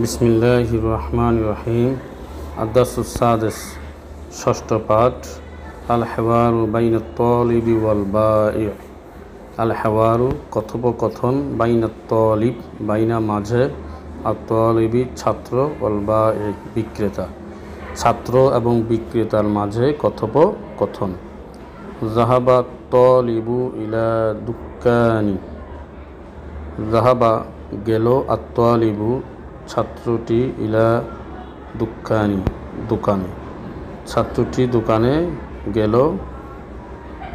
বিসমিল্লাহির রহমানির রহিম। আদ-দারসুস সাদিস, ষষ্ঠ পাঠ। আল হেওয়ারু বাইনাত তালিবি ওয়াল বাই। আল হেওয়ারু কথোপকথন, বাইনাত তালিব বাইনা মাঝে, আর তালিবি ছাত্র, ওয়াল বাই বিক্রেতা ছাত্র এবং বিক্রেতার মাঝে কথোপকথন। যাহাবা তালিবু ইলা দুক্কানি। যাহাবা গেল, আত-তালিবু ছাত্রটি, ইলা দুক্কানি দোকানে ছাত্রটি দোকানে গেল।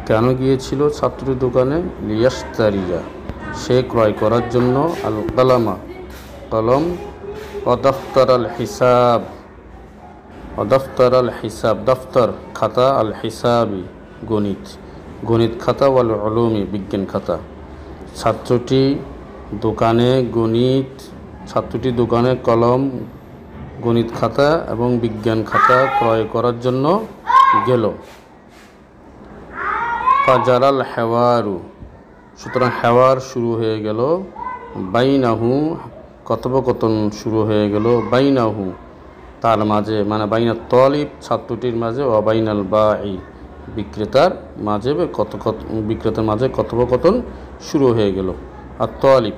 কেন গিয়েছিল ছাত্রটি দোকানে? লিয়াশতারিয়া সে ক্রয় করার জন্য, আল কালামা কলম, অদফতর আল হিসাব অদফতর আল হিসাব দফতর খাতা, আল হিসাবি গণিত খাতা, ওয়াল উলুমি বিজ্ঞান খাতা। ছাত্রটি দোকানে কলম, গণিত খাতা এবং বিজ্ঞান খাতা ক্রয় করার জন্য গেল। ফাজারাল হেওয়ারু সুতরাং হেওয়ার শুরু হয়ে গেল। বাইনাহু কথোপকথন শুরু হয়ে গেল। বাইনাহু তার মাঝে, মানে বাইনাত তালিব ছাত্রটির মাঝে, ও বাইনাল বাই বিক্রেতার মাঝে কথোপকথন শুরু হয়ে গেল। আর তালিব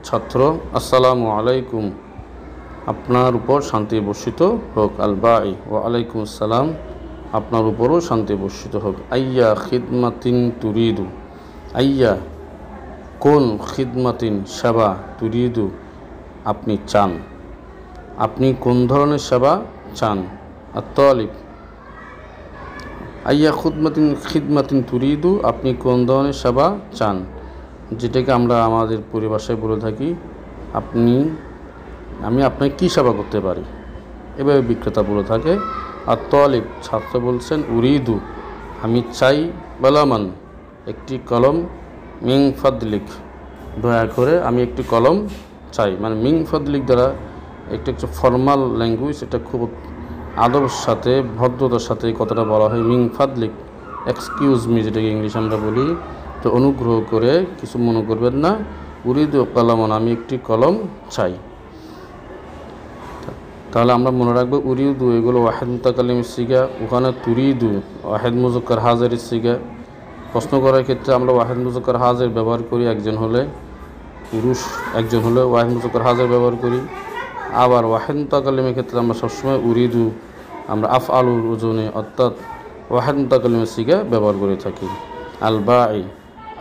ছাত্র, আসসালামু আলাইকুম আপনার উপর শান্তি বর্ষিত হোক। আল বাই, ওয়া আলাইকুম আসসালাম আপনার উপরও শান্তি বর্ষিত হোক। আইয়া খিদমাতিন তুরিদু। আইয়া কোন, খিদমাতিন সেবা, তুরিদু আপনি চান। আপনি কোন ধরনের সেবা চান? আর তালিব আইয়া খিদমাতিন তুরিদু আপনি কোন ধরনের সেবা চান, যেটাকে আমরা আমাদের পরিভাষায় বলে থাকি আমি আপনাকে কী সেবা করতে পারি, এভাবে বিক্রেতা বলে থাকে। আর তালিব ছাত্র বলছেন, উরিদু আমি চাই, বালামান একটি কলম, মিং ফাদলিক দয়া করে আমি একটি কলম চাই। মানে মিং ফাদলিক দ্বারা একটু ফর্মাল ল্যাঙ্গুয়েজ, এটা খুব আদবের সাথে, ভদ্রতার সাথে এই কথাটা বলা হয়। মিং ফাদলিক এক্সকিউজ মি, যেটাকে ইংলিশ আমরা বলি। তো অনুগ্রহ করে কিছু মনে করবেন না। উরিদু কলমন আমি একটি কলম চাই। তাহলে আমরা মনে রাখবো উরিদু এগুলো ওয়াহেদ মুতাকাল্লিমের সিগা, ওখানে তুরিদু ওয়াহেদ মুজাক্কার হাজিরের সিগা। প্রশ্ন করার ক্ষেত্রে আমরা ওয়াহেদ মুজাক্কার হাজির ব্যবহার করি, একজন হলে পুরুষ, একজন হলে ওয়াহেদ মুজাক্কার হাজির ব্যবহার করি। আবার ওয়াহেদ মুতাকাল্লিমের ক্ষেত্রে আমরা সবসময় উরিদু আমরা আফআলুর ওজনে, অর্থাৎ ওয়াহেদ মুতাকাল্লিমের সিগা ব্যবহার করে থাকি। আল বাই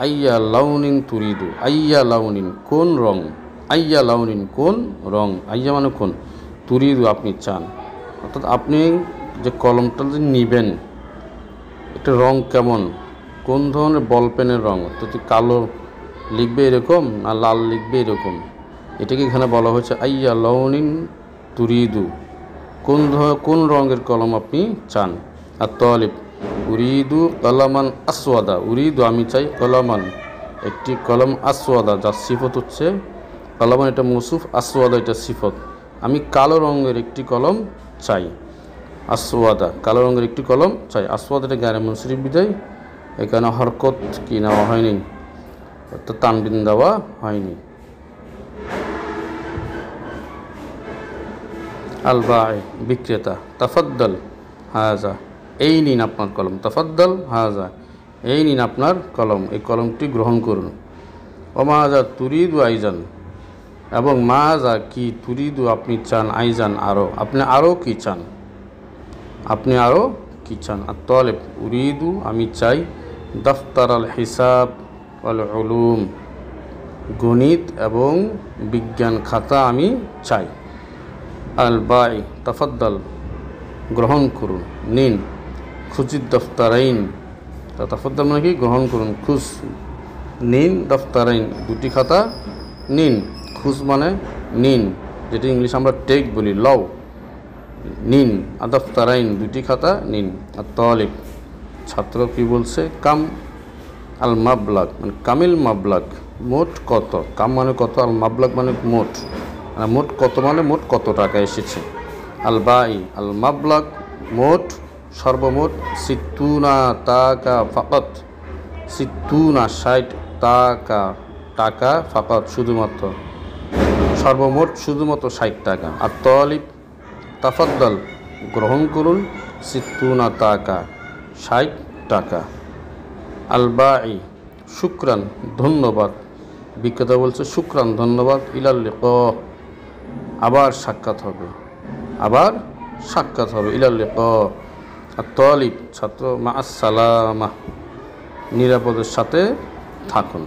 আইয়া লাউনিন তুরিদু। আইয়া লাউনিন কোন রং, আইয়া লাউনিন কোন রং, আইয়া মানে কোন, তুরিদু আপনি চান। অর্থাৎ আপনি যে কলমটা যে নেবেন, একটা রং কেমন, কোন ধরনের বল পেনের রং, অর্থাৎ কালো লিখবে এরকম না লাল লিখবে এরকম, এটাকে এখানে বলা হয়েছে আইয়া লাউনিন তুরিদু, কোন রঙের কলম আপনি চান। আর তালিব উরিদু কলামান আসওয়াদা। উরিদু আমি চাই, কলামান একটি কলম, আসওয়াদা যার সিফত হচ্ছে কলামান, এটা মৌসুফ, আসওয়াদা এটা সিফত। আমি কালো রঙের একটি কলম চাই। আসওয়াদা কালো রঙের একটি কলম চাই। আসওয়াদা এটা গায়রে মুনসরিফ বিদায় এখানে হরকত কি নেওয়া হয়নি, অর্থাৎ তানবিন দেওয়া হয়নি। আল বাই বিক্রেতা, তাফাদ্দাল হাজা এই নিন আপনার কলম। তাফাদ্দাল হাজা এই নিন আপনার কলম, এই কলমটি গ্রহণ করুন। ওমাজা তুরিদু আইজান এবং মাজা কি, তুরিদু আপনি চান, আইজান আরও, আপনি আরও কি চান, আপনি আরও কি চান। আর তালিব উরিদু আমি চাই, দফতর আল হিসাব ওয়াল উলুম গণিত এবং বিজ্ঞান খাতা আমি চাই। আল বাই তাফাদ্দাল গ্রহণ করুন, নিন। খুজিদ দফতারাইন, তাফাদ্দাল মানে কি, গ্রহণ করুন। খুজ নিন, দফতারাইন দুটি খাতা নিন। খুজ মানে নিন, যেটি ইংলিশ আমরা টেক বলি, লও, নিন। আদফতারাইন দুটি খাতা নিন। আর তালিব ছাত্র কি বলছে, কাম আল মাবলাগ মানে কামিল মাবলাগ মোট কত, কাম মানে কত, আল মাবলাগ মানে মোট, মানে মোট কত মানে মোট কত টাকা এসেছে। আল বাই আল মাবলাগ মোট, সর্বমোট, সিত্তুনা টাকা ফাকাত, সিত্তুনা 60 টাকা, টাকা ফাকাত শুধুমাত্র। সর্বমোট শুধুমাত্র 60 টাকা। আর তলিব তাফাদ্দাল গ্রহণ করুন 60 টাকা, 60 টাকা। আল বাই শুকরান ধন্যবাদ, বিক্রেতা বলছে শুকরান ধন্যবাদ, ইলাল লিকা আবার সাক্ষাৎ হবে, আবার সাক্ষাৎ হবে, ইলাল লিকা। আর তলিব ছাত্র মা আসসালামা নিরাপদের সাথে থাকুন।